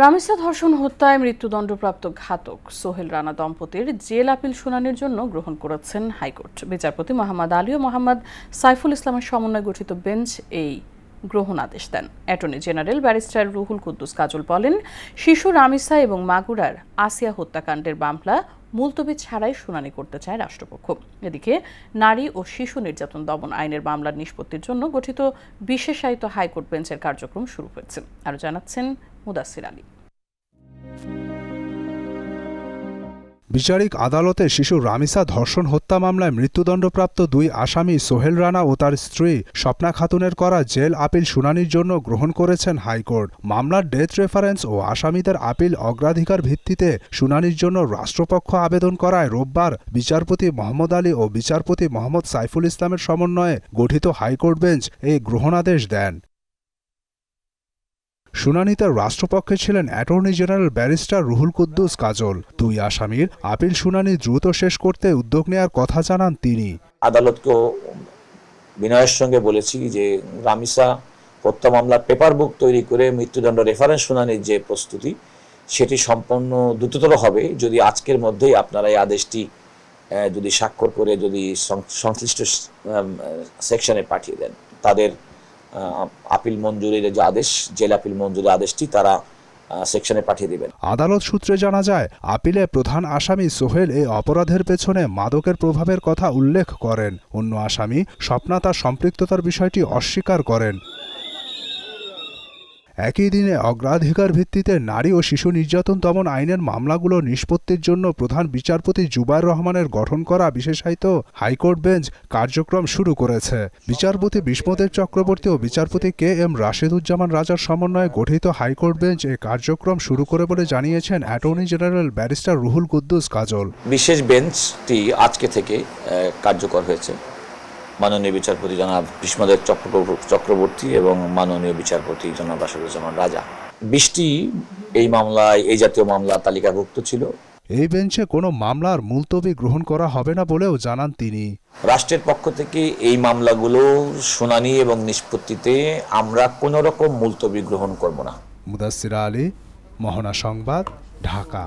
রামিসা ধর্ষণ হত্যায় মৃত্যুদণ্ডপ্রাপ্ত ঘাতক সোহেল রানা দম্পতির জেল আপিল শুনানির জন্য গ্রহণ করেছেন হাইকোর্ট। বিচারপতি মোহাম্মদ আলী ও মোহাম্মদ সাইফুল ইসলামের সমন্বয়ে গঠিত বেঞ্চ এই গ্রহণ আদেশ দেন। Attorney general barrister Ruhul Quddus Kajal বলেন, শিশু রামিসা এবং মাগুরার আসিয়া হত্যাকাণ্ডের মামলা মুলতবি ছাড়াই শুনানি করতে চায় রাষ্ট্রপক্ষ। এদিকে নারী ও শিশু নির্যাতন দমন আইনের মামলার নিষ্পত্তির জন্য গঠিত বিশেষায়িত হাইকোর্ট বেঞ্চের কার্যক্রম শুরু হয়েছে। আরও জানাচ্ছেন মুদাসসির আলী। বিচারিক আদালতে শিশু রামিসা ধর্ষণ হত্যা মামলায় মৃত্যুদণ্ডপ্রাপ্ত দুই আসামি সোহেল রানা ও তার স্ত্রী স্বপ্না খাতুনের করা জেল আপিল শুনানির জন্য গ্রহণ করেছেন হাইকোর্ট। মামলার ডেথ রেফারেন্স ও আসামিদের আপিল অগ্রাধিকার ভিত্তিতে শুনানির জন্য রাষ্ট্রপক্ষ আবেদন করায় রোববার বিচারপতি মোহাম্মদ আলী ও বিচারপতি মোহাম্মদ সাইফুল ইসলামের সমন্বয়ে গঠিত হাইকোর্ট বেঞ্চ এই গ্রহণাদেশ দেন। শুনানিতে রাষ্ট্রপক্ষে ছিলেন attorney general barrister Ruhul Quddus Kajal. দুই আসামির আপিল শুনানি দ্রুত শেষ করতে উদ্যোগ নেওয়ার কথা জানান তিনি। আদালতকেও বিনয়ের সঙ্গে বলেছি যে রামিসা হত্যা মামলার পেপার বুক তৈরি করে মৃত্যুদণ্ড রেফারেন্স শুনানির যে প্রস্তুতি সেটি সম্পন্ন দ্রুততর হবে যদি আজকের মধ্যেই আপনারা এই আদেশটি যদি স্বাক্ষর করে যদি সংশ্লিষ্ট সেকশনে পাঠিয়ে দেন। তাদের আপিল মঞ্জুরির যে আদেশ, জেল আপিল মঞ্জুরির আদেশটি তারা সেকশনে পাঠিয়ে দিবেন। আদালত সূত্রে জানা যায়, আপিলে প্রধান আসামি সোহেল এই অপরাধের পেছনে মাদকের প্রভাবের কথা উল্লেখ করেন। অন্য আসামি স্বপ্না তার সম্পৃক্ততার বিষয়টি অস্বীকার করেন। একই দিনে অগ্রাধিকার ভিত্তিতে নারী ও শিশু নির্যাতন দমন আইনের মামলাগুলো নিষ্পত্তির জন্য প্রধান বিচারপতি জুবায়ের রহমানের গঠন করা বিশেষায়িত হাইকোর্ট বেঞ্চ কার্যক্রম শুরু করেছে। বিচারপতি বিষ্ণুদেব চক্রবর্তী ও বিচারপতি কে এম রাশেদুজ্জামান রাজার সমন্বয়ে গঠিত হাইকোর্ট বেঞ্চ এই কার্যক্রম শুরু করে বলে জানিয়েছেন attorney general barrister Ruhul Quddus Kajal. বিশেষ বেঞ্চটি আজকে থেকে কার্যকর হয়েছে। মাননীয় বিচারপতি জনাব বিষ্ণুদেব চক্রবর্তী এবং মাননীয় বিচারপতি জনাব রাশেদুজ্জামান রাজা 20টি এই মামলায় এই জাতীয় মামলা তালিকাভুক্ত ছিল। এই বেঞ্চে কোনো মামলার মুলতবি গ্রহণ করা হবে না বলেও জানান তিনি। রাষ্ট্রের পক্ষ থেকে এই মামলাগুলো শুনানি এবং নিষ্পত্তিতে আমরা কোনো রকম মুলতবি গ্রহণ করব না। মুদাসসির আলী, মোহনা সংবাদ, ঢাকা।